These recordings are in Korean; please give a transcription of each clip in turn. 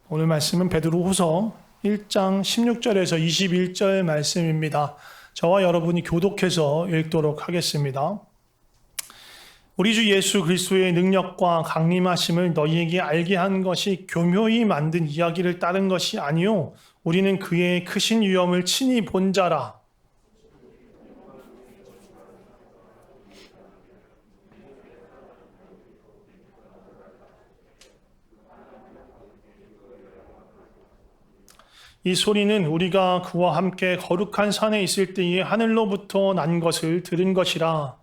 오늘 말씀은 베드로후서 1장 16절에서 21절 말씀입니다. 저와 여러분이 교독해서 읽도록 하겠습니다. 우리 주 예수 그리스도의 능력과 강림하심을 너희에게 알게 한 것이 교묘히 만든 이야기를 따른 것이 아니요 우리는 그의 크신 위엄을 친히 본 자라. 이 소리는 우리가 그와 함께 거룩한 산에 있을 때에 하늘로부터 난 것을 들은 것이라.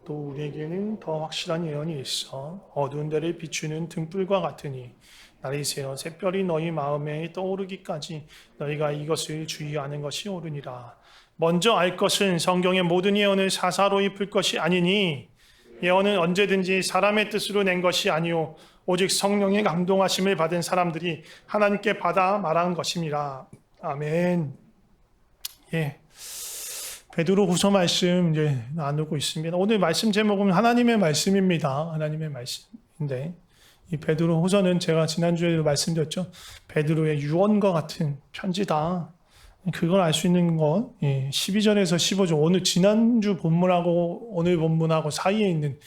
또 우리에게는 더 확실한 예언이 있어 어두운 데를 비추는 등불과 같으니 날이 새어 샛별이 너희 마음에 떠오르기까지 너희가 이것을 주의하는 것이 옳으니라. 먼저 알 것은 성경의 모든 예언을 사사로이 풀 것이 아니니 예언은 언제든지 사람의 뜻으로 낸 것이 아니요 오직 성령의 감동하심을 받은 사람들이 하나님께 받아 말한 것입니다. 아멘. 예. 베드로후서 말씀 이제 나누고 있습니다. 오늘 말씀 제목은 하나님의 말씀입니다. 하나님의 말씀인데 이 베드로후서는 제가 지난주에도 말씀드렸죠. 베드로의 유언과 같은 편지다. 그걸 알 수 있는 건 12절에서 15절 오늘 지난주 본문하고 오늘 본문하고 사이에 있는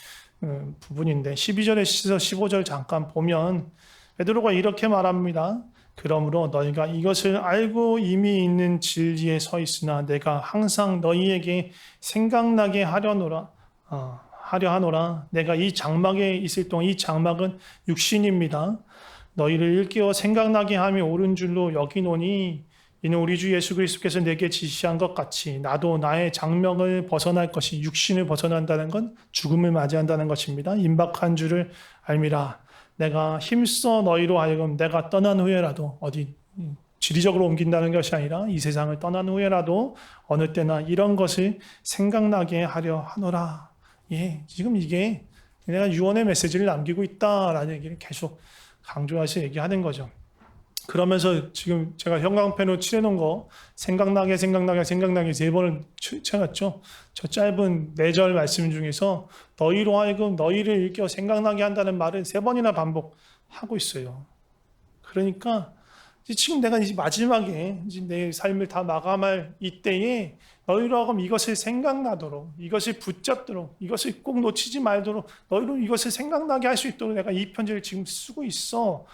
부분인데 12절에서 15절 잠깐 보면 베드로가 이렇게 말합니다. 그러므로 너희가 이것을 알고 이미 있는 진리에 서 있으나 내가 항상 너희에게 생각나게 하려 하노라. 내가 이 장막에 있을 동안 이 장막은 육신입니다. 너희를 일깨워 생각나게 함이 옳은 줄로 여기노니 이는 우리 주 예수 그리스도께서 내게 지시한 것 같이 나도 나의 장막을 벗어날 것이 육신을 벗어난다는 건 죽음을 맞이한다는 것입니다. 임박한 줄을 알미라. 내가 힘써 너희로 하여금 내가 떠난 후에라도 어디 지리적으로 옮긴다는 것이 아니라 이 세상을 떠난 후에라도 어느 때나 이런 것을 생각나게 하려 하노라. 예, 지금 이게 내가 유언의 메시지를 남기고 있다라는 얘기를 계속 강조해서 얘기하는 거죠. 그러면서 지금 제가 형광펜으로 칠해놓은 거 생각나게 3번을 쳐놨죠. 저 짧은 4절 말씀 중에서 너희로 하여금 너희를 일깨워 생각나게 한다는 말을 3번이나 반복하고 있어요. 그러니까 지금 내가 이제 마지막에 이제 내 삶을 다 마감할 이때에 너희로 하여금 이것을 생각나도록, 이것을 붙잡도록, 이것을 꼭 놓치지 말도록 너희로 이것을 생각나게 할 수 있도록 내가 이 편지를 지금 쓰고 있어.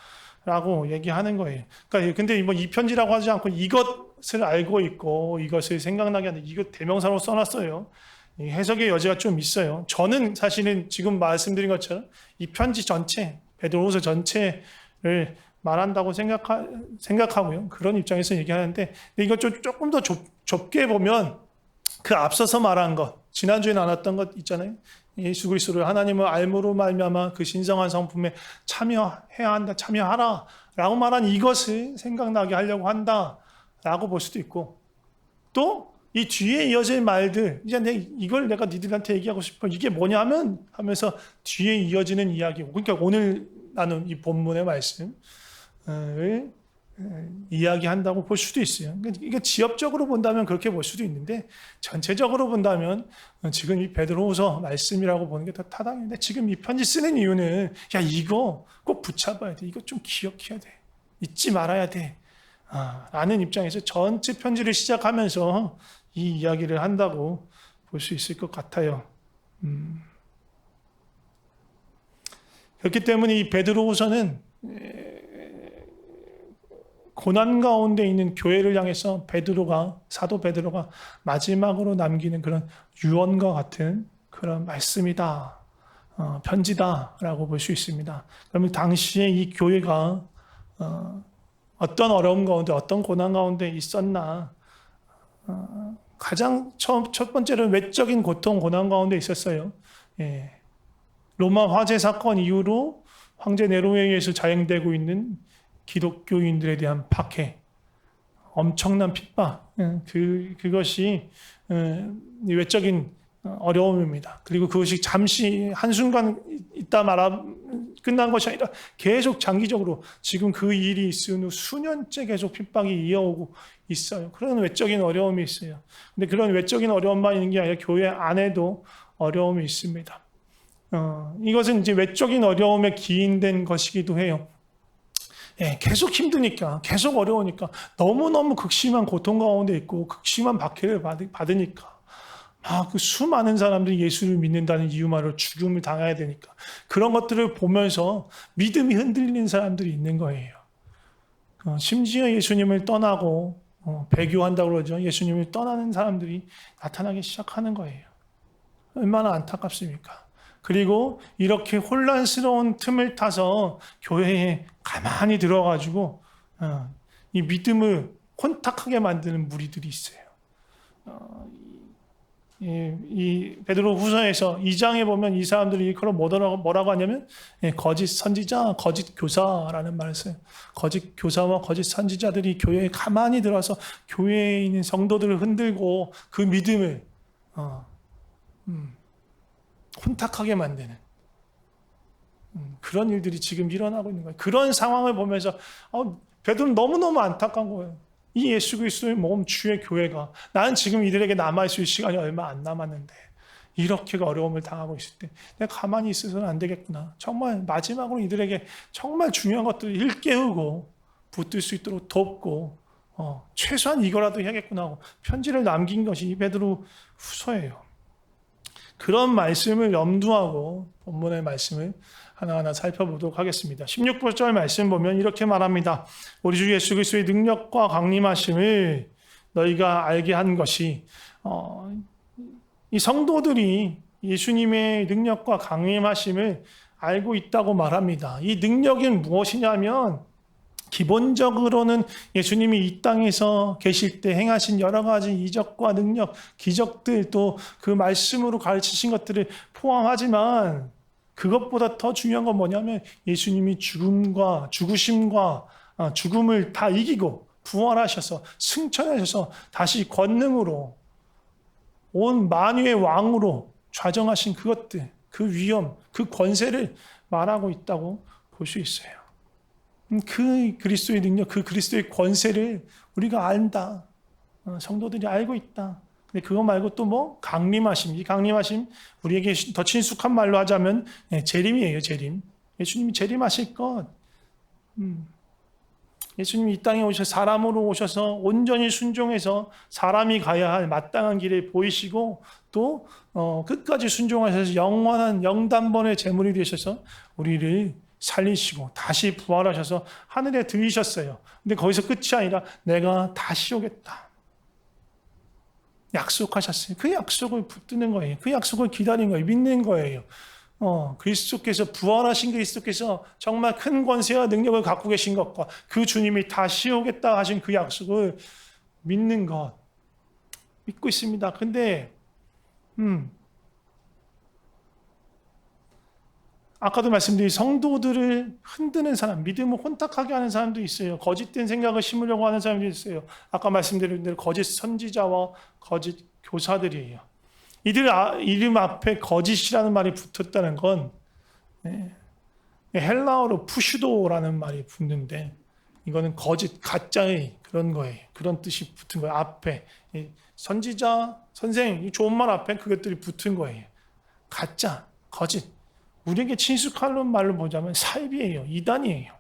라고 얘기하는 거예요. 그러니까 근데 뭐 이 편지라고 하지 않고 이것을 알고 있고 이것을 생각나게 하는 이거 대명사로 써놨어요. 해석의 여지가 좀 있어요. 저는 사실은 지금 말씀드린 것처럼 이 편지 전체, 베드로후서 전체를 말한다고 생각하고요. 그런 입장에서 얘기하는데 이거 조금 더 좁게 보면 그 앞서서 말한 것, 지난주에 나눴던 것 있잖아요. 예수 그리스도를 하나님을 알므로 말미암아 그 신성한 성품에 참여해야 한다, 참여하라 라고 말한 이것을 생각나게 하려고 한다 라고 볼 수도 있고 또 이 뒤에 이어질 말들 이제 이걸 내가 니들한테 얘기하고 싶어 이게 뭐냐면 하면서 뒤에 이어지는 이야기 그러니까 오늘 나눈 이 본문의 말씀을 이야기한다고 볼 수도 있어요. 이게 지엽적으로 본다면 그렇게 볼 수도 있는데 전체적으로 본다면 지금 이 베드로후서 말씀이라고 보는 게 더 타당한데 지금 이 편지 쓰는 이유는 야 이거 꼭 붙잡아야 돼. 이거 좀 기억해야 돼. 잊지 말아야 돼. 라는 입장에서 전체 편지를 시작하면서 이 이야기를 한다고 볼 수 있을 것 같아요. 그렇기 때문에 이 베드로후서는 고난 가운데 있는 교회를 향해서 사도 베드로가 마지막으로 남기는 그런 유언과 같은 그런 말씀이다, 편지다라고 볼 수 있습니다. 그러면 당시에 이 교회가 어떤 어려움 가운데, 어떤 고난 가운데 있었나? 가장 첫 번째로는 외적인 고통, 고난 가운데 있었어요. 예. 로마 화재 사건 이후로 황제 네로에 의해서 자행되고 있는 기독교인들에 대한 박해, 엄청난 핍박, 그것이 외적인 어려움입니다. 그리고 그것이 잠시 한순간 있다 말아 끝난 것이 아니라 계속 장기적으로 지금 그 일이 있은 후 수년째 계속 핍박이 이어오고 있어요. 그런 외적인 어려움이 있어요. 근데 그런 외적인 어려움만 있는 게 아니라 교회 안에도 어려움이 있습니다. 이것은 이제 외적인 어려움에 기인된 것이기도 해요. 예, 계속 힘드니까, 계속 어려우니까, 너무너무 극심한 고통 가운데 있고, 극심한 박해를 받으니까, 그 수많은 사람들이 예수를 믿는다는 이유만으로 죽음을 당해야 되니까, 그런 것들을 보면서 믿음이 흔들리는 사람들이 있는 거예요. 심지어 예수님을 떠나고, 배교한다고 그러죠. 예수님을 떠나는 사람들이 나타나기 시작하는 거예요. 얼마나 안타깝습니까? 그리고 이렇게 혼란스러운 틈을 타서 교회에 가만히 들어가지고 이 믿음을 혼탁하게 만드는 무리들이 있어요. 이 베드로 후서에서 2장에 보면 이 사람들이 그걸 뭐라고 하냐면 거짓 선지자, 거짓 교사라는 말을 써요. 거짓 교사와 거짓 선지자들이 교회에 가만히 들어와서 교회에 있는 성도들을 흔들고 그 믿음을 혼탁하게 만드는 그런 일들이 지금 일어나고 있는 거예요. 그런 상황을 보면서 베드로는 너무너무 안타까운 거예요. 이 예수 그리스도의 몸 주의 교회가 나는 지금 이들에게 남아있을 시간이 얼마 안 남았는데 이렇게 어려움을 당하고 있을 때 내가 가만히 있어서는 안 되겠구나. 정말 마지막으로 이들에게 정말 중요한 것들을 일깨우고 붙들 수 있도록 돕고 최소한 이거라도 해야겠구나 하고 편지를 남긴 것이 이 베드로 후서예요. 그런 말씀을 염두하고 본문의 말씀을 하나하나 살펴보도록 하겠습니다. 16절 말씀 보면 이렇게 말합니다. 우리 주 예수 그리스도의 능력과 강림하심을 너희가 알게 한 것이 이 성도들이 예수님의 능력과 강림하심을 알고 있다고 말합니다. 이 능력은 무엇이냐면 기본적으로는 예수님이 이 땅에서 계실 때 행하신 여러 가지 이적과 능력, 기적들 또 그 말씀으로 가르치신 것들을 포함하지만 그것보다 더 중요한 건 뭐냐면 예수님이 죽으심과 죽음을 다 이기고 부활하셔서 승천하셔서 다시 권능으로 온 만유의 왕으로 좌정하신 그것들, 그 위엄, 그 권세를 말하고 있다고 볼 수 있어요. 그 그리스도의 능력, 그 그리스도의 권세를 우리가 안다. 성도들이 알고 있다. 근데 그거 말고 또 뭐? 강림하심. 이 강림하심, 우리에게 더 친숙한 말로 하자면 재림이에요, 재림. 예수님이 재림하실 것. 예수님이 이 땅에 사람으로 오셔서 온전히 순종해서 사람이 가야 할 마땅한 길을 보이시고 또 끝까지 순종하셔서 영원한 영단번의 제물이 되셔서 우리를 살리시고 다시 부활하셔서 하늘에 들이셨어요. 근데 거기서 끝이 아니라 내가 다시 오겠다. 약속하셨어요. 그 약속을 붙드는 거예요. 그 약속을 기다리는 거예요. 믿는 거예요. 그리스도께서 부활하신 그리스도께서 정말 큰 권세와 능력을 갖고 계신 것과 그 주님이 다시 오겠다 하신 그 약속을 믿는 것. 믿고 있습니다. 근데 아까도 말씀드린 성도들을 흔드는 사람, 믿음을 혼탁하게 하는 사람도 있어요. 거짓된 생각을 심으려고 하는 사람도 있어요. 아까 말씀드린 대로 거짓 선지자와 거짓 교사들이에요. 이들 이름 앞에 거짓이라는 말이 붙었다는 건 헬라어로 푸슈도라는 말이 붙는데 이거는 거짓, 가짜의 그런 거예요. 그런 뜻이 붙은 거예요. 앞에 선지자, 선생, 좋은 말 앞에 그것들이 붙은 거예요. 가짜, 거짓. 우리에게 친숙한 말로 보자면 사입이에요. 이단이에요.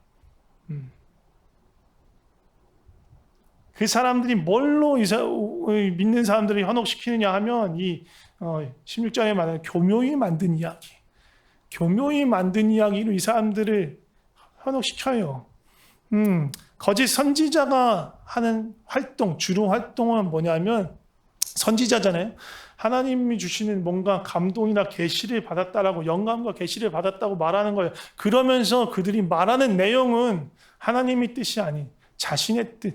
그 사람들이 뭘로 믿는 사람들을 현혹시키느냐 하면 이 16장에 말하는 교묘히 만든 이야기. 교묘히 만든 이야기로 이 사람들을 현혹시켜요. 거짓 선지자가 하는 활동, 주로 활동은 뭐냐면 선지자잖아요. 하나님이 주시는 뭔가 감동이나 계시를 받았다라고 영감과 계시를 받았다고 말하는 거예요. 그러면서 그들이 말하는 내용은 하나님의 뜻이 아닌 자신의 뜻,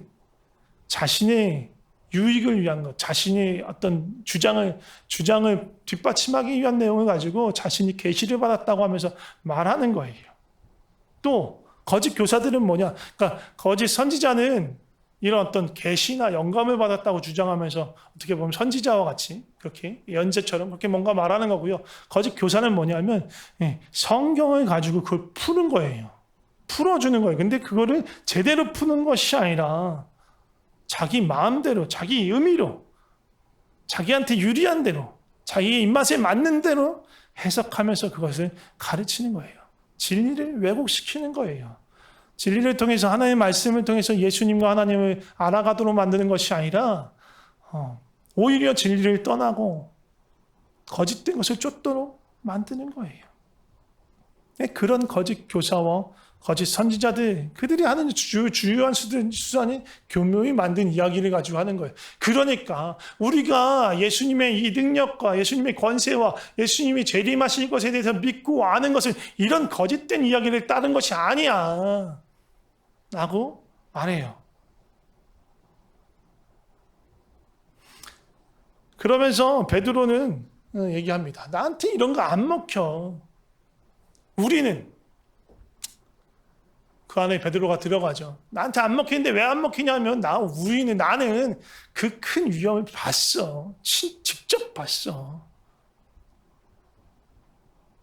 자신의 유익을 위한 것, 자신의 어떤 주장을 뒷받침하기 위한 내용을 가지고 자신이 계시를 받았다고 하면서 말하는 거예요. 또 거짓 교사들은 뭐냐? 그러니까 거짓 선지자는 이런 어떤 계시나 영감을 받았다고 주장하면서 어떻게 보면 선지자와 같이 그렇게 연재처럼 그렇게 뭔가 말하는 거고요. 거짓 교사는 뭐냐면 성경을 가지고 그걸 푸는 거예요. 풀어주는 거예요. 근데 그거를 제대로 푸는 것이 아니라 자기 마음대로, 자기 의미로, 자기한테 유리한 대로, 자기의 입맛에 맞는 대로 해석하면서 그것을 가르치는 거예요. 진리를 왜곡시키는 거예요. 진리를 통해서 하나님의 말씀을 통해서 예수님과 하나님을 알아가도록 만드는 것이 아니라 오히려 진리를 떠나고 거짓된 것을 쫓도록 만드는 거예요. 그런 거짓 교사와 거짓 선지자들, 그들이 하는 주요한 수단이 교묘히 만든 이야기를 가지고 하는 거예요. 그러니까 우리가 예수님의 이 능력과 예수님의 권세와 예수님이 재림하실 것에 대해서 믿고 아는 것은 이런 거짓된 이야기를 따른 것이 아니야 라고 말해요. 그러면서 베드로는 얘기합니다. 나한테 이런 거 안 먹혀. 우리는 그 안에 베드로가 들어가죠. 나한테 안 먹히는데 왜 안 먹히냐면 나는 그 큰 위험을 봤어. 직접 봤어.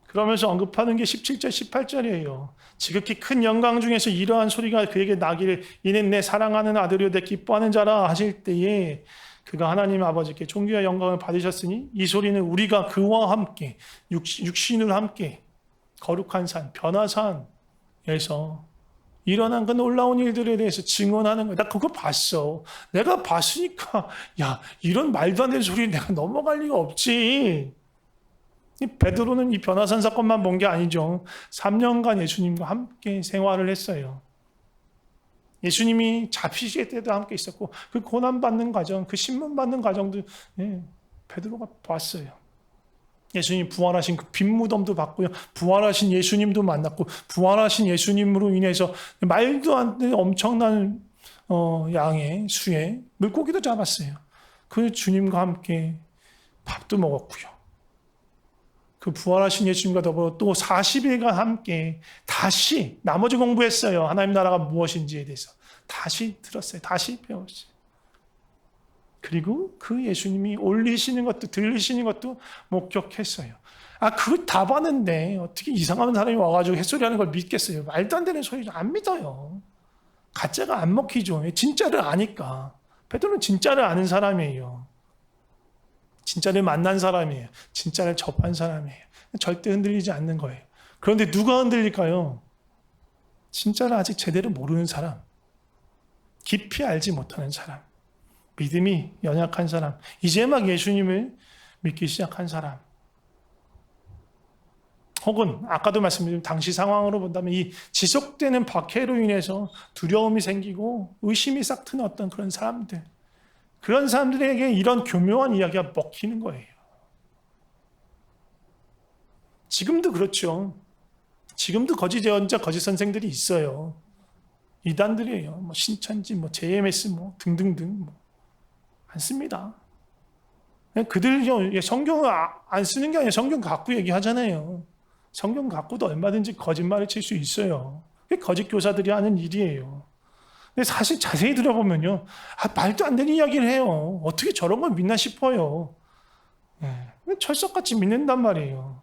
그러면서 언급하는 게 17절, 18절이에요. 지극히 큰 영광 중에서 이러한 소리가 그에게 나기를 이는 내 사랑하는 아들이요 내 기뻐하는 자라 하실 때에 그가 하나님 아버지께 존귀와 영광을 받으셨으니 이 소리는 우리가 그와 함께 육신으로 함께 거룩한 산 변화산에서 일어난 그 놀라운 일들에 대해서 증언하는 거야. 나 그거 봤어. 내가 봤으니까 이런 말도 안 되는 소리 내가 넘어갈 리가 없지. 베드로는 이 변화산 사건만 본 게 아니죠. 3년간 예수님과 함께 생활을 했어요. 예수님이 잡히실 때도 함께 있었고 그 고난받는 과정, 그 신문받는 과정도 베드로가 봤어요. 예수님 부활하신 그 빈 무덤도 봤고요. 부활하신 예수님도 만났고 부활하신 예수님으로 인해서 말도 안 되는 엄청난 양의 수의 물고기도 잡았어요. 그 주님과 함께 밥도 먹었고요. 그 부활하신 예수님과 더불어 또 40일간 함께 다시 나머지 공부했어요. 하나님 나라가 무엇인지에 대해서 다시 들었어요. 다시 배웠어요. 그리고 그 예수님이 올리시는 것도 들리시는 것도 목격했어요. 그거 다 봤는데 어떻게 이상한 사람이 와가지고 햇소리하는 걸 믿겠어요? 말도 안 되는 소리 안 믿어요. 가짜가 안 먹히죠. 진짜를 아니까. 베드로는 진짜를 아는 사람이에요. 진짜를 만난 사람이에요. 진짜를 접한 사람이에요. 절대 흔들리지 않는 거예요. 그런데 누가 흔들릴까요? 진짜를 아직 제대로 모르는 사람. 깊이 알지 못하는 사람. 믿음이 연약한 사람, 이제 막 예수님을 믿기 시작한 사람, 혹은 아까도 말씀드린 당시 상황으로 본다면 이 지속되는 박해로 인해서 두려움이 생기고 의심이 싹 트는 어떤 그런 사람들, 그런 사람들에게 이런 교묘한 이야기가 먹히는 거예요. 지금도 그렇죠. 지금도 거짓 예언자, 거짓 선생들이 있어요. 이단들이에요. 신천지, JMS, 등등등. 많습니다. 그들 성경을 안 쓰는 게 아니라 성경 갖고 얘기하잖아요. 성경 갖고도 얼마든지 거짓말을 칠 수 있어요. 그게 거짓 교사들이 하는 일이에요. 근데 사실 자세히 들어보면요, 말도 안 되는 이야기를 해요. 어떻게 저런 걸 믿나 싶어요. 철석같이 믿는단 말이에요.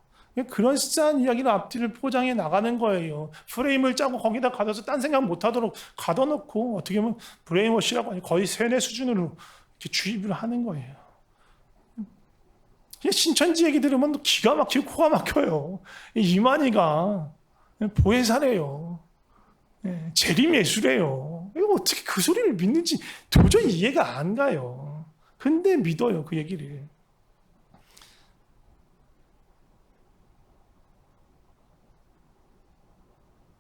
그럴싸한 이야기를 앞뒤를 포장해 나가는 거예요. 프레임을 짜고 거기다 가둬서 딴 생각 못하도록 가둬놓고 어떻게 보면 브레인워시라고 하니 거의 세뇌 수준으로 이렇게 주입을 하는 거예요. 신천지 얘기 들으면 기가 막히고 코가 막혀요. 이만희가 보혜사래요. 재림예수래요. 이거 어떻게 그 소리를 믿는지 도저히 이해가 안 가요. 근데 믿어요, 그 얘기를.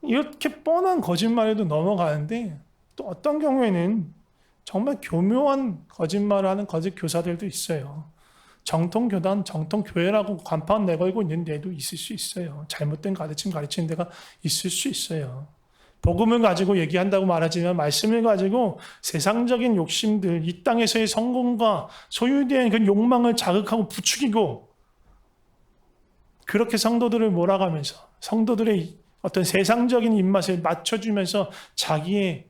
이렇게 뻔한 거짓말에도 넘어가는데 또 어떤 경우에는 정말 교묘한 거짓말을 하는 거짓 교사들도 있어요. 정통교단, 정통교회라고 간판 내걸고 있는 데도 있을 수 있어요. 잘못된 가르침 가르치는 데가 있을 수 있어요. 복음을 가지고 얘기한다고 말하지만 말씀을 가지고 세상적인 욕심들, 이 땅에서의 성공과 소유된 그 욕망을 자극하고 부추기고 그렇게 성도들을 몰아가면서 성도들의 어떤 세상적인 입맛을 맞춰주면서 자기의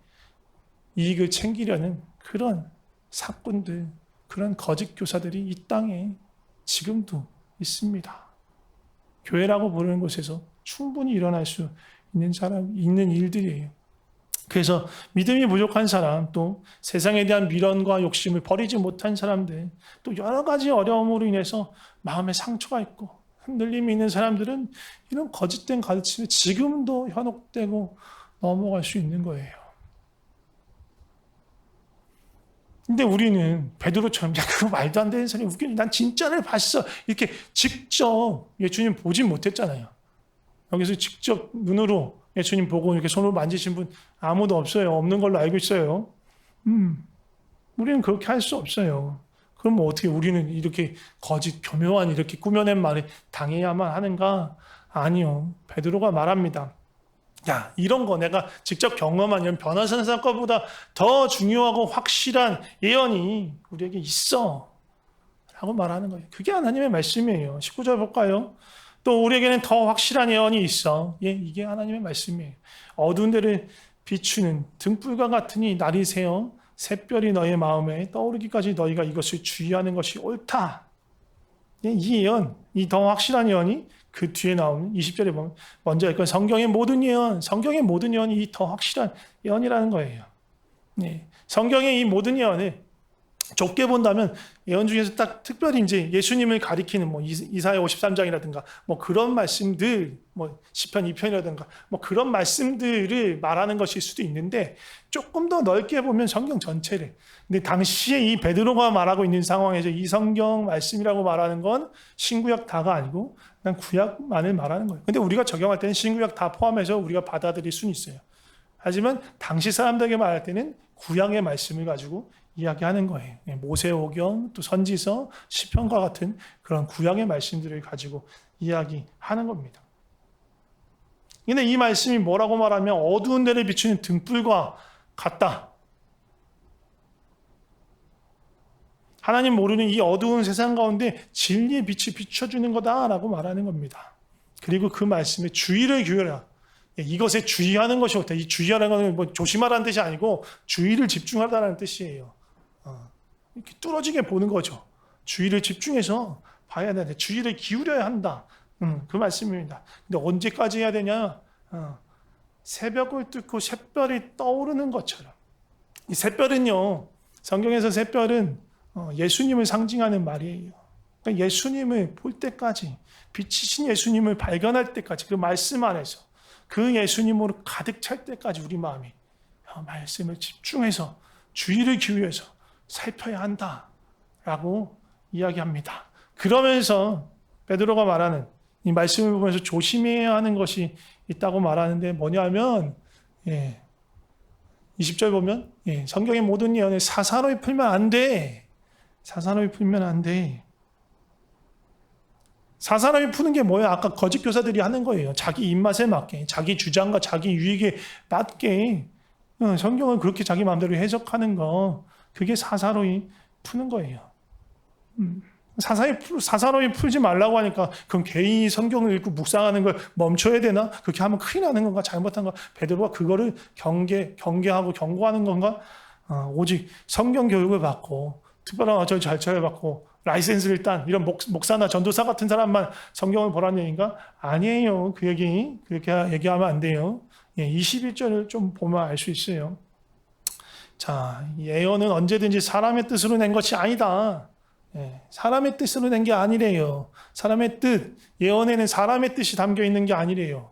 이익을 챙기려는 그런 사꾼들, 그런 거짓 교사들이 이 땅에 지금도 있습니다. 교회라고 부르는 곳에서 충분히 일어날 수 있는 일들이에요. 그래서 믿음이 부족한 사람, 또 세상에 대한 미련과 욕심을 버리지 못한 사람들, 또 여러 가지 어려움으로 인해서 마음에 상처가 있고 흔들림이 있는 사람들은 이런 거짓된 가르침에 지금도 현혹되고 넘어갈 수 있는 거예요. 근데 우리는 베드로처럼 야 그거 말도 안 되는 소리 웃기지 난 진짜를 봤어 이렇게 직접 예수님 보진 못했잖아요. 여기서 직접 눈으로 예수님 보고 이렇게 손으로 만지신 분 아무도 없어요. 없는 걸로 알고 있어요. 우리는 그렇게 할 수 없어요. 그럼 뭐 어떻게 우리는 이렇게 거짓 교묘한 이렇게 꾸며낸 말에 당해야만 하는가? 아니요. 베드로가 말합니다. 야, 이런 거 내가 직접 경험한 이런 변화산 사건보다 더 중요하고 확실한 예언이 우리에게 있어. 라고 말하는 거예요. 그게 하나님의 말씀이에요. 19절 볼까요? 또 우리에게는 더 확실한 예언이 있어. 예, 이게 하나님의 말씀이에요. 어두운 데를 비추는 등불과 같으니 날이 새어 샛별이 너의 마음에 떠오르기까지 너희가 이것을 주의하는 것이 옳다. 예, 이 예언, 이 더 확실한 예언이 그 뒤에 나오는 20절에 보면 먼저 읽은 성경의 모든 예언이 이 더 확실한 예언이라는 거예요. 네. 성경의 이 모든 예언을 좁게 본다면 예언 중에서 딱 특별히 이제 예수님을 가리키는 뭐 이사야 53장이라든가 뭐 그런 말씀들, 뭐 시편 2편이라든가 뭐 그런 말씀들을 말하는 것일 수도 있는데 조금 더 넓게 보면 성경 전체를. 근데 당시에 이 베드로가 말하고 있는 상황에서 이 성경 말씀이라고 말하는 건 신구약 다가 아니고 그냥 구약만을 말하는 거예요. 근데 우리가 적용할 때는 신구약 다 포함해서 우리가 받아들일 수는 있어요. 하지만 당시 사람들에게 말할 때는 구약의 말씀을 가지고 이야기하는 거예요. 모세오경, 또 선지서, 시편과 같은 그런 구약의 말씀들을 가지고 이야기하는 겁니다. 근데 이 말씀이 뭐라고 말하면 어두운 데를 비추는 등불과 같다. 하나님 모르는 이 어두운 세상 가운데 진리의 빛이 비춰주는 거다라고 말하는 겁니다. 그리고 그 말씀에 주의를 기울여라. 이것에 주의하는 것이 어때? 이 주의하라는 것은 뭐 조심하라는 뜻이 아니고 주의를 집중하라는 뜻이에요. 이렇게 뚫어지게 보는 거죠. 주의를 집중해서 봐야 되는데 주의를 기울여야 한다. 그 말씀입니다. 근데 언제까지 해야 되냐? 새벽을 뚫고 샛별이 떠오르는 것처럼. 이 샛별은요. 성경에서 샛별은 예수님을 상징하는 말이에요. 그러니까 예수님을 볼 때까지 빛이신 예수님을 발견할 때까지 그 말씀 안에서 그 예수님으로 가득 찰 때까지 우리 마음이 말씀을 집중해서 주의를 기울여서 살펴야 한다라고 이야기합니다. 그러면서 베드로가 말하는 이 말씀을 보면서 조심해야 하는 것이 있다고 말하는데 뭐냐면 20절 보면 성경의 모든 예언을 사사로이 풀면 안 돼. 사사로이 풀면 안 돼. 사사로이 푸는 게 뭐예요? 아까 거짓 교사들이 하는 거예요. 자기 입맛에 맞게, 자기 주장과 자기 유익에 맞게 성경을 그렇게 자기 마음대로 해석하는 거 그게 사사로이 푸는 거예요. 사사로이 풀지 말라고 하니까 그럼 개인이 성경을 읽고 묵상하는 걸 멈춰야 되나? 그렇게 하면 큰일 나는 건가? 잘못한 거? 베드로가 그거를 경계하고 경고하는 건가? 오직 성경 교육을 받고 특별한 어쩔 절차를 받고 라이센스를 딴 이런 목사나 전도사 같은 사람만 성경을 보라는 얘기인가? 아니에요. 그 얘기 그렇게 얘기하면 안 돼요. 21절을 좀 보면 알 수 있어요. 자, 예언은 언제든지 사람의 뜻으로 낸 것이 아니다. 사람의 뜻으로 낸 게 아니래요. 사람의 뜻, 예언에는 사람의 뜻이 담겨 있는 게 아니래요.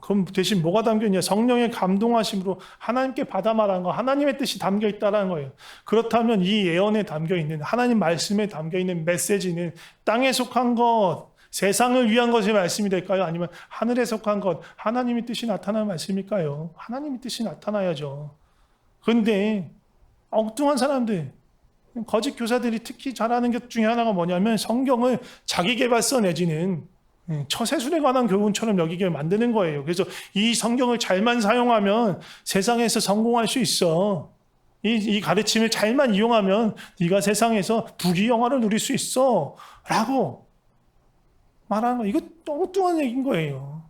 그럼 대신 뭐가 담겨 있냐? 성령의 감동하심으로 하나님께 받아 말한 거, 하나님의 뜻이 담겨 있다는 거예요. 그렇다면 이 예언에 담겨 있는 하나님 말씀에 담겨 있는 메시지는 땅에 속한 것, 세상을 위한 것의 말씀이 될까요? 아니면 하늘에 속한 것, 하나님의 뜻이 나타나는 말씀일까요? 하나님의 뜻이 나타나야죠. 그런데 엉뚱한 사람들, 거짓 교사들이 특히 잘하는 것 중에 하나가 뭐냐면 성경을 자기계발서 내지는 처세술에 관한 교훈처럼 여기게 만드는 거예요. 그래서 이 성경을 잘만 사용하면 세상에서 성공할 수 있어. 이 가르침을 잘만 이용하면 네가 세상에서 부귀영화를 누릴 수 있어. 라고 말하는 거. 이거 엉뚱한 얘기인 거예요.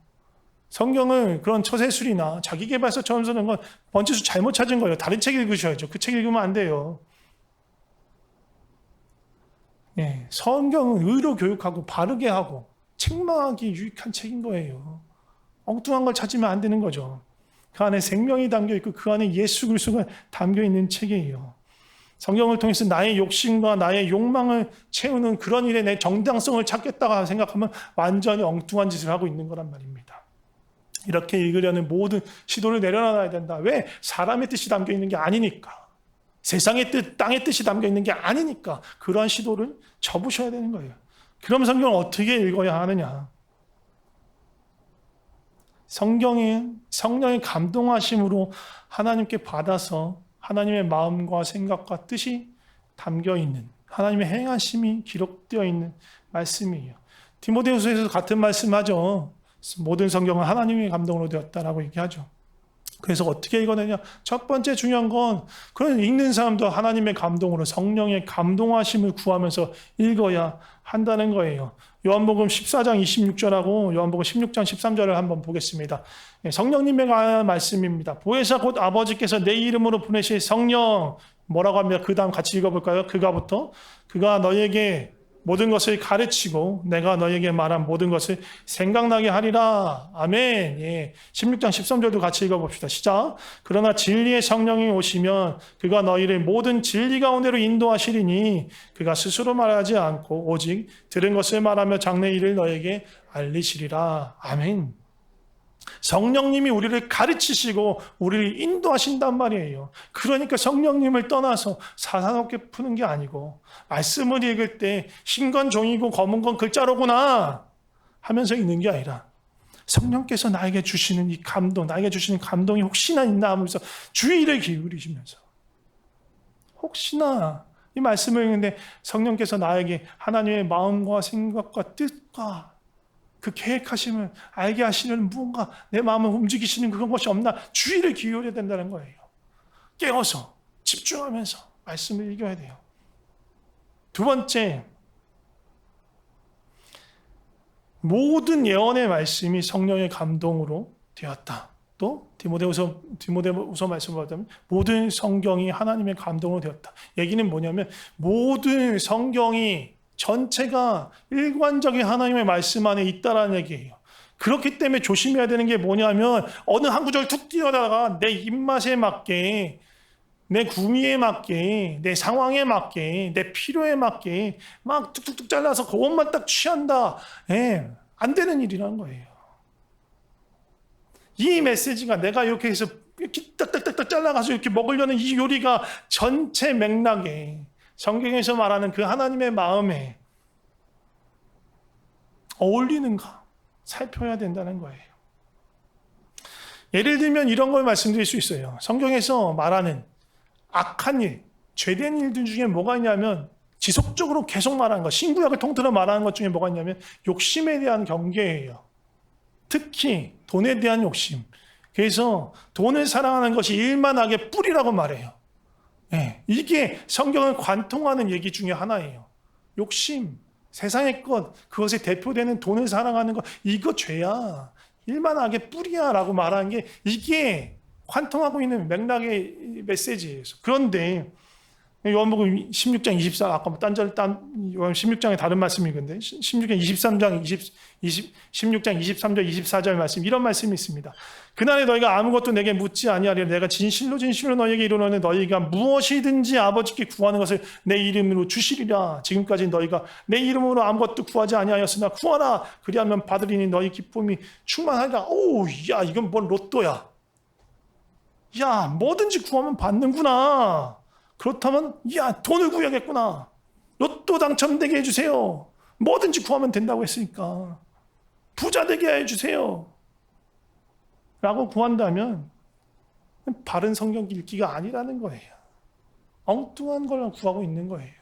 성경을 그런 처세술이나 자기계발서처럼 쓰는 건 번지수 잘못 찾은 거예요. 다른 책 읽으셔야죠. 그 책 읽으면 안 돼요. 성경은 의로 교육하고 바르게 하고 책망하기 유익한 책인 거예요. 엉뚱한 걸 찾으면 안 되는 거죠. 그 안에 생명이 담겨 있고 그 안에 예수 그리스도가 담겨 있는 책이에요. 성경을 통해서 나의 욕심과 나의 욕망을 채우는 그런 일에 내 정당성을 찾겠다고 생각하면 완전히 엉뚱한 짓을 하고 있는 거란 말입니다. 이렇게 읽으려는 모든 시도를 내려놔야 된다. 왜? 사람의 뜻이 담겨 있는 게 아니니까. 세상의 뜻, 땅의 뜻이 담겨 있는 게 아니니까 그러한 시도를 접으셔야 되는 거예요. 그럼 성경을 어떻게 읽어야 하느냐? 성경은 성령의 감동하심으로 하나님께 받아서 하나님의 마음과 생각과 뜻이 담겨 있는, 하나님의 행하심이 기록되어 있는 말씀이에요. 디모데후서에서 같은 말씀하죠. 모든 성경은 하나님의 감동으로 되었다라고 얘기하죠. 그래서 어떻게 읽어내냐? 첫 번째 중요한 건 그런 읽는 사람도 하나님의 감동으로 성령의 감동하심을 구하면서 읽어야 한다는 거예요. 요한복음 14장 26절하고 요한복음 16장 13절을 한번 보겠습니다. 성령님의 말씀입니다. 보혜사 곧 아버지께서 내 이름으로 보내실 성령, 뭐라고 합니까? 그 다음 같이 읽어볼까요? 그가 너희에게 모든 것을 가르치고 내가 너희에게 말한 모든 것을 생각나게 하리라. 아멘. 예. 16장 13절도 같이 읽어봅시다. 시작. 그러나 진리의 성령이 오시면 그가 너희를 모든 진리 가운데로 인도하시리니 그가 스스로 말하지 않고 오직 들은 것을 말하며 장래 일을 너희에게 알리시리라. 아멘. 성령님이 우리를 가르치시고 우리를 인도하신단 말이에요. 그러니까 성령님을 떠나서 사사롭게 푸는 게 아니고 말씀을 읽을 때 흰 건 종이고 검은 건 글자로구나 하면서 읽는 게 아니라 성령께서 나에게 주시는 이 감동, 나에게 주시는 감동이 혹시나 있나 하면서 주의를 기울이시면서 혹시나 이 말씀을 읽는데 성령께서 나에게 하나님의 마음과 생각과 뜻과 그 계획하심을 알게 하시는 무언가 내 마음을 움직이시는 그런 것이 없나 주의를 기울여야 된다는 거예요. 깨어서 집중하면서 말씀을 읽어야 돼요. 두 번째, 모든 예언의 말씀이 성령의 감동으로 되었다. 또 디모데후서 말씀을 보자면 모든 성경이 하나님의 감동으로 되었다. 얘기는 뭐냐면 모든 성경이 전체가 일관적인 하나님의 말씀 안에 있다라는 얘기예요. 그렇기 때문에 조심해야 되는 게 뭐냐면 어느 한 구절 툭 뛰어다가 내 입맛에 맞게, 내 구미에 맞게, 내 상황에 맞게, 내 필요에 맞게 막 툭툭툭 잘라서 그것만 딱 취한다. 예, 안 되는 일이라는 거예요. 이 메시지가 내가 이렇게 해서 이렇게 딱딱딱딱 잘라가서 이렇게 먹으려는 이 요리가 전체 맥락에 성경에서 말하는 그 하나님의 마음에 어울리는가 살펴야 된다는 거예요. 예를 들면 이런 걸 말씀드릴 수 있어요. 성경에서 말하는 악한 일, 죄된 일들 중에 뭐가 있냐면 지속적으로 계속 말하는 것, 신구약을 통틀어 말하는 것 중에 뭐가 있냐면 욕심에 대한 경계예요. 특히 돈에 대한 욕심. 그래서 돈을 사랑하는 것이 일만하게 뿌리라고 말해요. 네, 이게 성경을 관통하는 얘기 중에 하나예요. 욕심, 세상의 것, 그것에 대표되는 돈을 사랑하는 것, 이거 죄야. 일만하게 뿌리야 라고 말하는 게 이게 관통하고 있는 맥락의 메시지예요. 그런데 요한복음 16장 24, 아까 16장의 다른 말씀이건데 16장 23절 24절 말씀, 이런 말씀이 있습니다. 그날에 너희가 아무것도 내게 묻지 아니하리라. 내가 진실로 너희에게 이르노니 너희가 무엇이든지 아버지께 구하는 것을 내 이름으로 주시리라. 지금까지 너희가 내 이름으로 아무것도 구하지 아니하였으나 구하라. 그리하면 받으리니 너희 기쁨이 충만하리라. 오, 야, 이건 뭔 로또야. 야, 뭐든지 구하면 받는구나. 그렇다면 야, 돈을 구해야겠구나. 로또 당첨되게 해주세요. 뭐든지 구하면 된다고 했으니까 부자 되게 해주세요 라고 구한다면 바른 성경 읽기가 아니라는 거예요. 엉뚱한 걸 구하고 있는 거예요.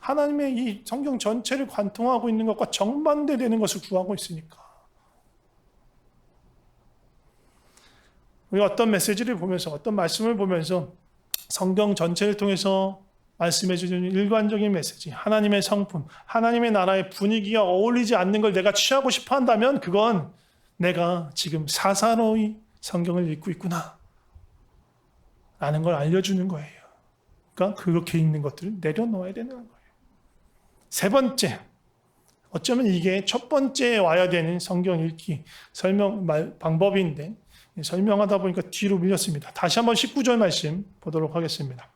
하나님의 이 성경 전체를 관통하고 있는 것과 정반대되는 것을 구하고 있으니까. 우리가 어떤 메시지를 보면서, 어떤 말씀을 보면서 성경 전체를 통해서 말씀해 주는 일관적인 메시지, 하나님의 성품, 하나님의 나라의 분위기가 어울리지 않는 걸 내가 취하고 싶어 한다면 그건 내가 지금 사사로이 성경을 읽고 있구나 라는 걸 알려주는 거예요. 그러니까 그렇게 읽는 것들을 내려놓아야 되는 거예요. 세 번째, 어쩌면 이게 첫 번째에 와야 되는 성경 읽기 방법인데 설명하다 보니까 뒤로 밀렸습니다. 다시 한번 19절 말씀 보도록 하겠습니다.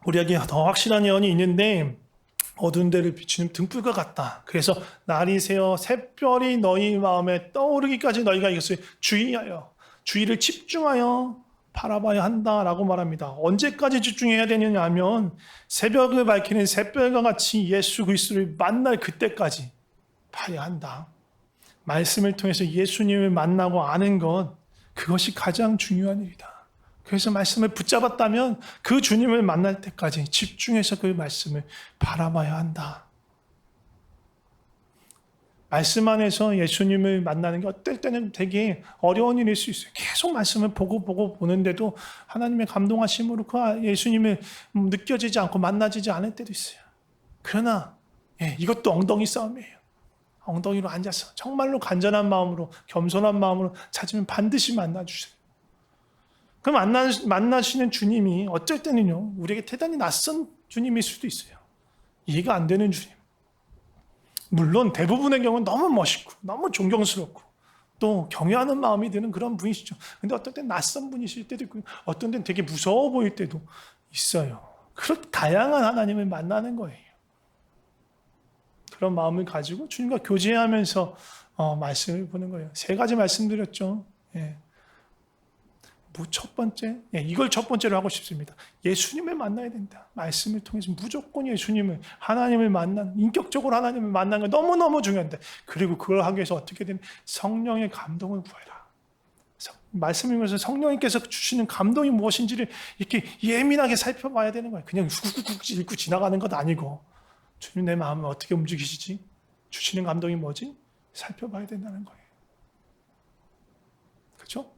우리에게 더 확실한 예언이 있는데 어두운 데를 비추는 등불과 같다. 그래서 날이 새어 샛별이 너희 마음에 떠오르기까지 너희가 이것을 주의를 집중하여 바라봐야 한다라고 말합니다. 언제까지 집중해야 되느냐 하면 새벽을 밝히는 샛별과 같이 예수 그리스도를 만날 그때까지 봐야 한다. 말씀을 통해서 예수님을 만나고 아는 것, 그것이 가장 중요한 일이다. 그래서 말씀을 붙잡았다면 그 주님을 만날 때까지 집중해서 그 말씀을 바라봐야 한다. 말씀 안에서 예수님을 만나는 게 어떨 때는 되게 어려운 일일 수 있어요. 계속 말씀을 보고 보는데도 하나님의 감동하심으로 그 예수님을 느껴지지 않고 만나지지 않을 때도 있어요. 그러나 이것도 엉덩이 싸움이에요. 엉덩이로 앉아서 정말로 간절한 마음으로 겸손한 마음으로 찾으면 반드시 만나주세요. 그 만나시는 주님이 어쩔 때는요, 우리에게 대단히 낯선 주님일 수도 있어요. 이해가 안 되는 주님. 물론 대부분의 경우는 너무 멋있고 너무 존경스럽고 또 경외하는 마음이 드는 그런 분이시죠. 근데 어떤 때는 낯선 분이실 때도 있고 어떤 때는 되게 무서워 보일 때도 있어요. 그렇게 다양한 하나님을 만나는 거예요. 그런 마음을 가지고 주님과 교제하면서 말씀을 보는 거예요. 3가지 말씀드렸죠. 첫 번째, 이걸 첫 번째로 하고 싶습니다. 예수님을 만나야 된다. 말씀을 통해서 무조건 예수님을, 하나님을 인격적으로 하나님을 만나는 거 너무너무 중요한데, 그리고 그걸 하기 위해서 어떻게 되는 성령의 감동을 구해라. 말씀을 통해서 성령님께서 주시는 감동이 무엇인지를 이렇게 예민하게 살펴봐야 되는 거예요. 그냥 훅훅 읽고 지나가는 것 아니고, 주님 내 마음을 어떻게 움직이시지? 주시는 감동이 뭐지? 살펴봐야 된다는 거예요. 그렇죠?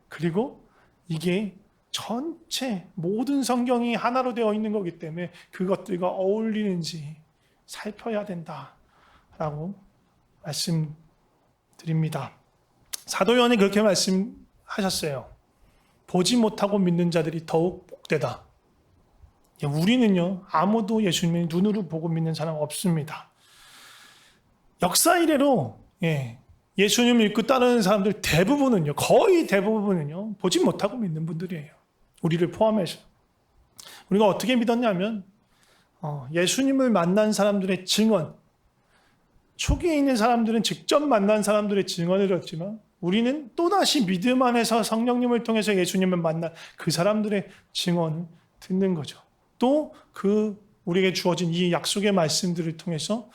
그리고 이게 전체 모든 성경이 하나로 되어 있는 거기 때문에 그것들과 어울리는지 살펴야 된다라고 말씀드립니다. 사도 요한이 그렇게 말씀하셨어요. 보지 못하고 믿는 자들이 더욱 복되다. 우리는요, 아무도 예수님을 눈으로 보고 믿는 사람 없습니다. 역사 이래로 예수님을 믿고 따르는 사람들 대부분은요, 거의 대부분은요, 보지 못하고 믿는 분들이에요. 우리를 포함해서. 우리가 어떻게 믿었냐면, 예수님을 만난 사람들의 증언, 초기에 있는 사람들은 직접 만난 사람들의 증언을 듣지만, 우리는 또다시 믿음 안에서 성령님을 통해서 예수님을 만난 그 사람들의 증언을 듣는 거죠. 또 우리에게 주어진 이 약속의 말씀들을 통해서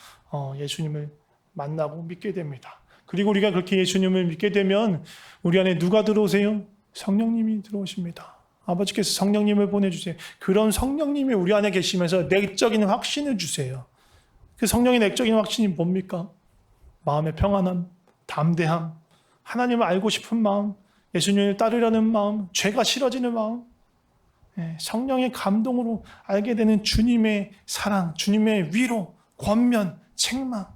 예수님을 만나고 믿게 됩니다. 그리고 우리가 그렇게 예수님을 믿게 되면 우리 안에 누가 들어오세요? 성령님이 들어오십니다. 아버지께서 성령님을 보내주세요. 그런 성령님이 우리 안에 계시면서 내적인 확신을 주세요. 그 성령의 내적인 확신이 뭡니까? 마음의 평안함, 담대함, 하나님을 알고 싶은 마음, 예수님을 따르려는 마음, 죄가 싫어지는 마음, 성령의 감동으로 알게 되는 주님의 사랑, 주님의 위로, 권면, 책망,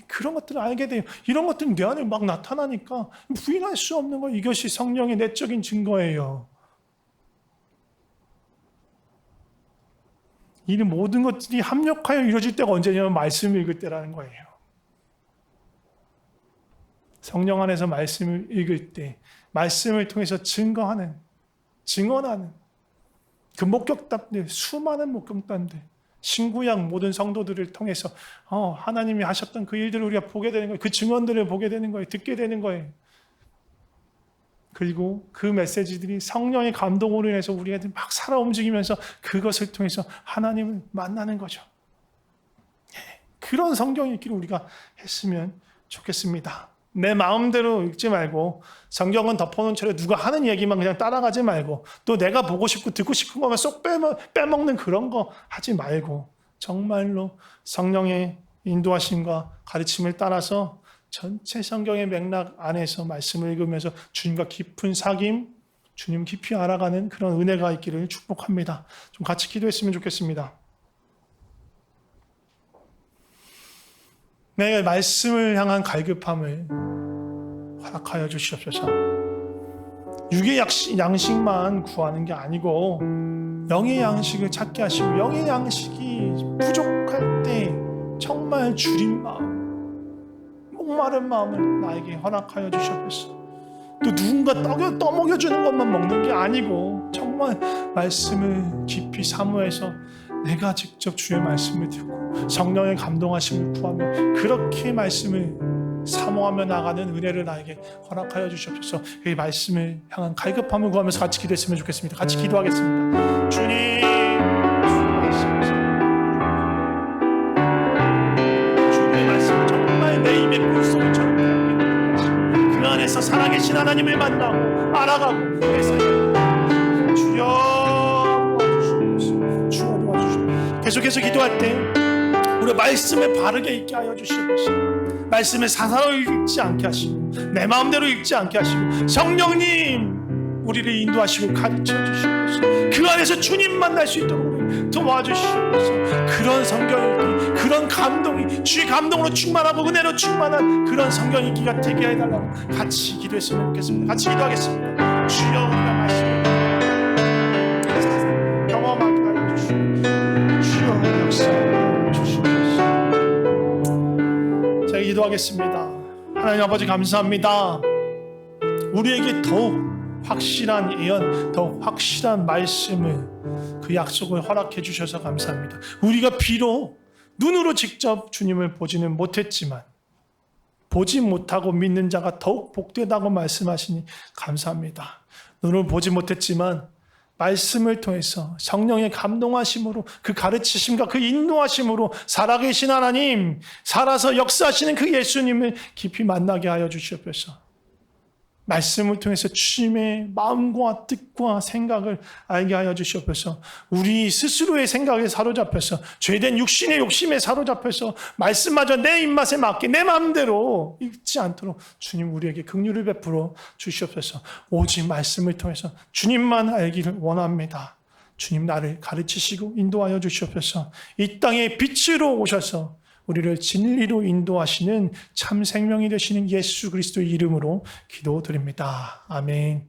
그런 것들을 알게 돼요. 이런 것들은 내 안에 막 나타나니까 부인할 수 없는 거예요. 이것이 성령의 내적인 증거예요. 이 모든 것들이 합력하여 이루어질 때가 언제냐면 말씀을 읽을 때라는 거예요. 성령 안에서 말씀을 읽을 때, 말씀을 통해서 증언하는 그 목격담들, 수많은 목격담들, 신구약 모든 성도들을 통해서 하나님이 하셨던 그 일들을 우리가 보게 되는 거예요. 그 증언들을 보게 되는 거예요. 듣게 되는 거예요. 그리고 그 메시지들이 성령의 감동으로 인해서 우리가 막 살아 움직이면서 그것을 통해서 하나님을 만나는 거죠. 그런 성경 읽기를 우리가 했으면 좋겠습니다. 내 마음대로 읽지 말고 성경은 덮어놓은 채로 누가 하는 얘기만 그냥 따라가지 말고 또 내가 보고 싶고 듣고 싶은 것만 쏙 빼먹는 그런 거 하지 말고 정말로 성령의 인도하심과 가르침을 따라서 전체 성경의 맥락 안에서 말씀을 읽으면서 주님과 깊은 사귐, 주님 깊이 알아가는 그런 은혜가 있기를 축복합니다. 좀 같이 기도했으면 좋겠습니다. 내 말씀을 향한 갈급함을 허락하여 주시옵소서. 육의 양식만 구하는 게 아니고 영의 양식을 찾게 하시고 영의 양식이 부족할 때 정말 줄인 마음, 목마른 마음을 나에게 허락하여 주시옵소서. 또 누군가 떠먹여주는 것만 먹는 게 아니고 정말 말씀을 깊이 사모해서 내가 직접 주의 말씀을 듣고 성령의 감동하심을 구하며 그렇게 말씀을 사모하며 나가는 은혜를 나에게 허락하여 주시옵소서. 이 말씀을 향한 갈급함을 구하면서 같이 기도했으면 좋겠습니다. 같이 기도하겠습니다. 주님, 주의 말씀을 정말 내 입의 물소리처럼 그 안에서 살아계신 하나님을 만나고 알아가고 내 삶을 주여 도와주시옵소서. 주여 도와주시옵소서. 계속해서 기도할 때 우리 말씀을 바르게 읽게 하여 주시옵소서. 말씀을 사사로 읽지 않게 하시고 내 마음대로 읽지 않게 하시고 성령님 우리를 인도하시고 가르쳐 주시옵소서. 그 안에서 주님 만날 수 있도록 우리 도와주시옵소서. 그런 성경 읽기, 그런 감동이 주의 감동으로 충만하고 은혜로 충만한 그런 성경 읽기가 되게 해달라고 같이 기도했으면 좋겠습니다. 같이 기도하겠습니다. 주여 우리가 말씀을 경험하게 하여 주시옵소서. 주여 역사하여 주시옵소서. 제가 기도하겠습니다. 하나님 아버지 감사합니다. 우리에게 더욱 확실한 예언, 더욱 확실한 말씀을 그 약속을 허락해 주셔서 감사합니다. 우리가 비록 눈으로 직접 주님을 보지는 못했지만 보지 못하고 믿는 자가 더욱 복되다고 말씀하시니 감사합니다. 눈으로 보지 못했지만 말씀을 통해서 성령의 감동하심으로 그 가르치심과 그 인도하심으로 살아계신 하나님, 살아서 역사하시는 그 예수님을 깊이 만나게 하여 주시옵소서. 말씀을 통해서 주님의 마음과 뜻과 생각을 알게 하여 주시옵소서. 우리 스스로의 생각에 사로잡혀서 죄된 육신의 욕심에 사로잡혀서 말씀마저 내 입맛에 맞게 내 마음대로 읽지 않도록 주님 우리에게 긍휼을 베풀어 주시옵소서. 오직 말씀을 통해서 주님만 알기를 원합니다. 주님 나를 가르치시고 인도하여 주시옵소서. 이 땅에 빛으로 오셔서 우리를 진리로 인도하시는 참 생명이 되시는 예수 그리스도의 이름으로 기도드립니다. 아멘.